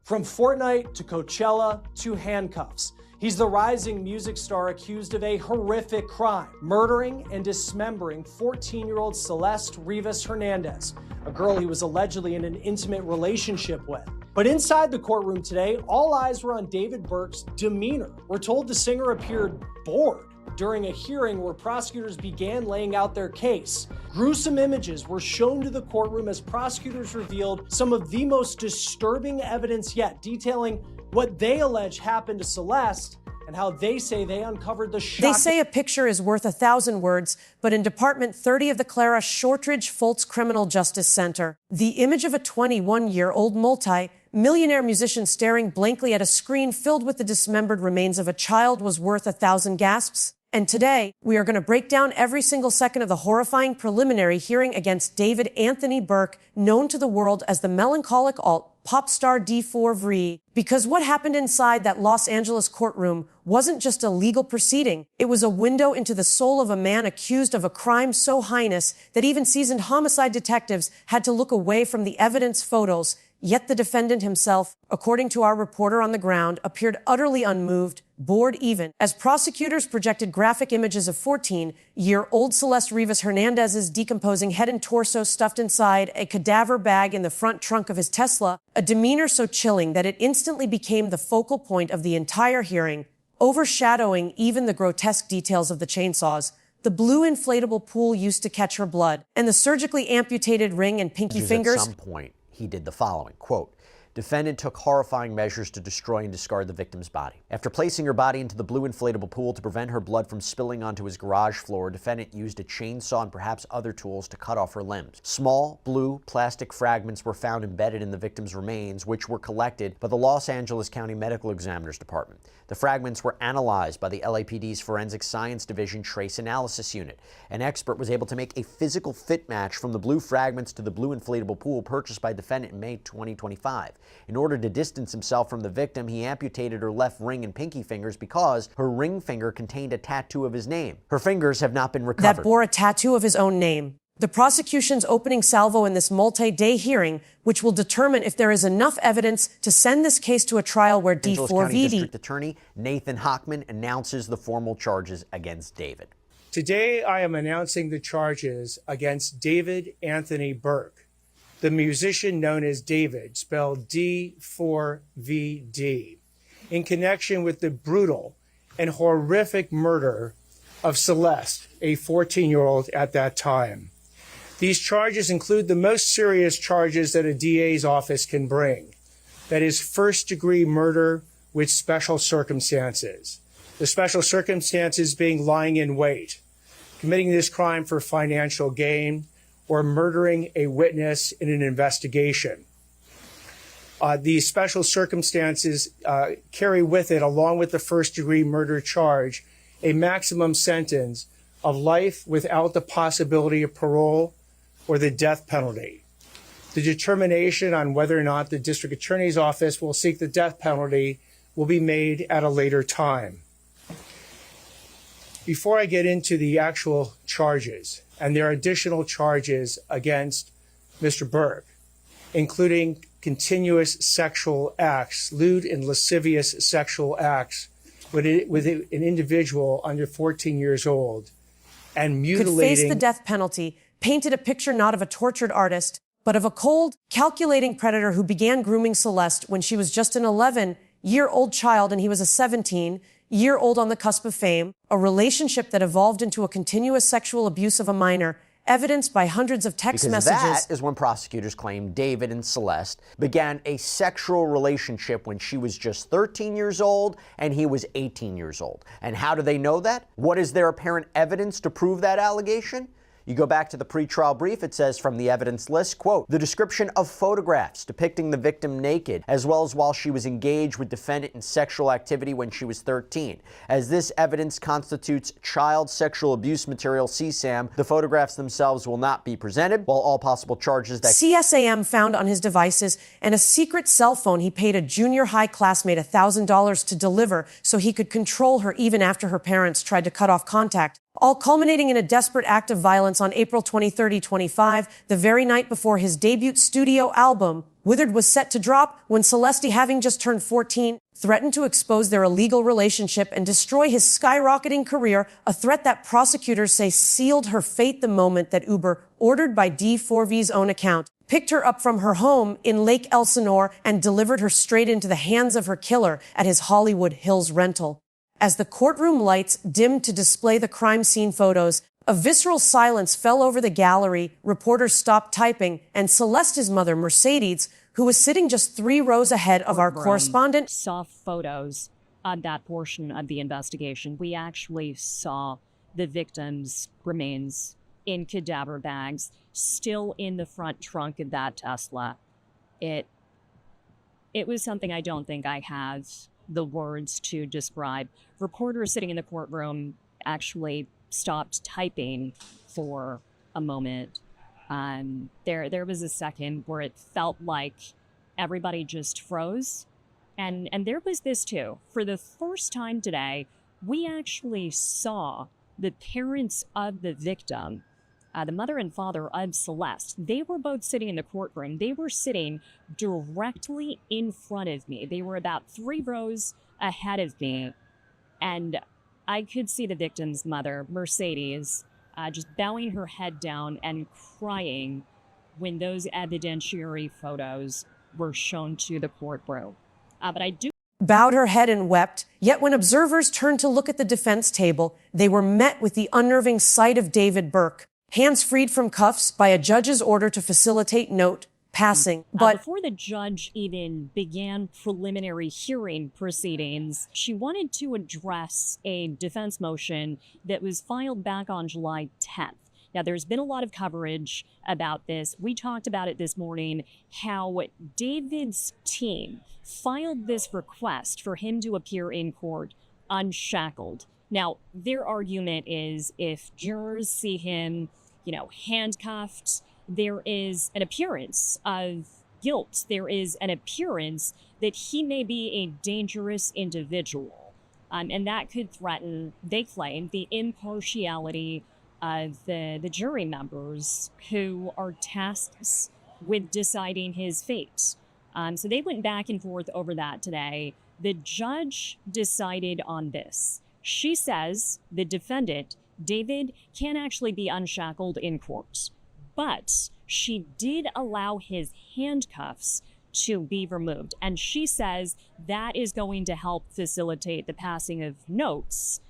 From Fortnite to Coachella to handcuffs. He's the rising music star accused of a horrific crime, murdering and dismembering 14-year-old Celeste Rivas Hernandez, a girl he was allegedly in an intimate relationship with. But inside the courtroom today, all eyes were on David Burke's demeanor. We're told the singer appeared bored during a hearing where prosecutors began laying out their case. Gruesome images were shown to the courtroom as prosecutors revealed some of the most disturbing evidence yet, detailing what they allege happened to Celeste and how they say they uncovered the shocking... They say a picture is worth 1,000 words, but in Department 30 of the Clara Shortridge Foltz Criminal Justice Center, the image of a 21-year-old multi-millionaire musician staring blankly at a screen filled with the dismembered remains of a child was worth 1,000 gasps. And today, we are going to break down every single second of the horrifying preliminary hearing against David Anthony Burke, known to the world as the melancholic alt-pop star D4vd. Because what happened inside that Los Angeles courtroom wasn't just a legal proceeding. It was a window into the soul of a man accused of a crime so heinous that even seasoned homicide detectives had to look away from the evidence photos. Yet the defendant himself, according to our reporter on the ground, appeared utterly unmoved, bored even, as prosecutors projected graphic images of 14-year-old Celeste Rivas Hernandez's decomposing head and torso stuffed inside a cadaver bag in the front trunk of his Tesla, a demeanor so chilling that it instantly became the focal point of the entire hearing, overshadowing even the grotesque details of the chainsaws, the blue inflatable pool used to catch her blood, and the surgically amputated ring and pinky fingers. At some point, he did the following, quote, "Defendant took horrifying measures to destroy and discard the victim's body. After placing her body into the blue inflatable pool to prevent her blood from spilling onto his garage floor, defendant used a chainsaw and perhaps other tools to cut off her limbs. Small, blue, plastic fragments were found embedded in the victim's remains, which were collected by the Los Angeles County Medical Examiner's Department. The fragments were analyzed by the LAPD's Forensic Science Division Trace Analysis Unit. An expert was able to make a physical fit match from the blue fragments to the blue inflatable pool purchased by defendant in May 2025. In order to distance himself from the victim, he amputated her left ring and pinky fingers because her ring finger contained a tattoo of his name. Her fingers have not been recovered." That bore a tattoo of his own name. The prosecution's opening salvo in this multi-day hearing, which will determine if there is enough evidence to send this case to a trial where Angeles County D4vd... District Attorney Nathan Hochman announces the formal charges against David. Today, I am announcing the charges against David Anthony Burke, the musician known as David, spelled D4vd, in connection with the brutal and horrific murder of Celeste, a 14-year-old at that time. These charges include the most serious charges that a DA's office can bring. That is first-degree murder with special circumstances. The special circumstances being lying in wait, committing this crime for financial gain, or murdering a witness in an investigation. These special circumstances carry with it, along with the first-degree murder charge, a maximum sentence of life without the possibility of parole or the death penalty. The determination on whether or not the district attorney's office will seek the death penalty will be made at a later time. Before I get into the actual charges, and there are additional charges against Mr. Burke, including continuous sexual acts, lewd and lascivious sexual acts with an individual under 14 years old, and mutilating... Could face the death penalty, painted a picture not of a tortured artist, but of a cold, calculating predator who began grooming Celeste when she was just an 11-year-old child and he was a 17-year-old on the cusp of fame, a relationship that evolved into a continuous sexual abuse of a minor, evidenced by hundreds of text messages. That is when prosecutors claim David and Celeste began a sexual relationship when she was just 13 years old and he was 18 years old. And how do they know that? What is their apparent evidence to prove that allegation? You go back to the pretrial brief, it says from the evidence list, quote, "The description of photographs depicting the victim naked, as well as while she was engaged with defendant in sexual activity when she was 13. As this evidence constitutes child sexual abuse material, CSAM, the photographs themselves will not be presented, while all possible charges that..." CSAM found on his devices and a secret cell phone he paid a junior high classmate $1,000 to deliver so he could control her even after her parents tried to cut off contact. all culminating in a desperate act of violence on April 23, 2025, the very night before his debut studio album, Withered, was set to drop, when Celeste, having just turned 14, threatened to expose their illegal relationship and destroy his skyrocketing career, a threat that prosecutors say sealed her fate the moment that Uber, ordered by D4v's own account, picked her up from her home in Lake Elsinore and delivered her straight into the hands of her killer at his Hollywood Hills rental. As the courtroom lights dimmed to display the crime scene photos, a visceral silence fell over the gallery, reporters stopped typing, and Celeste's mother, Mercedes, who was sitting just 3 rows ahead of our correspondent, saw photos of that portion of the investigation. We actually saw the victim's remains in cadaver bags, still in the front trunk of that Tesla. It was something I don't think I have the words to describe. Reporters sitting in the courtroom actually stopped typing for a moment. There was a second where it felt like everybody just froze. And there was this too. For the first time today, we actually saw the parents of the victim, the mother and father of Celeste. They were both sitting in the courtroom. They were sitting directly in front of me. They were about 3 rows ahead of me. And I could see the victim's mother, Mercedes, just bowing her head down and crying when those evidentiary photos were shown to the courtroom. But I do bowed her head and wept. Yet when observers turned to look at the defense table, they were met with the unnerving sight of David Burke, hands freed from cuffs by a judge's order to facilitate note passing. But before the judge even began preliminary hearing proceedings, she wanted to address a defense motion that was filed back on July 10th. Now, there's been a lot of coverage about this. We talked about it this morning, how David's team filed this request for him to appear in court unshackled. Now, their argument is if jurors see him, handcuffed, there is an appearance of guilt. There is an appearance that he may be a dangerous individual. And that could threaten, they claim, the impartiality of the jury members who are tasked with deciding his fate. So they went back and forth over that today. The judge decided on this. She says the defendant, David, can actually be unshackled in court, but she did allow his handcuffs to be removed. And she says that is going to help facilitate the passing of notes,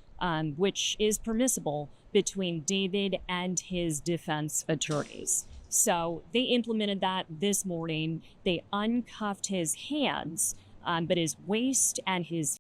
which is permissible between David and his defense attorneys. So they implemented that this morning. They uncuffed his hands, but his waist and his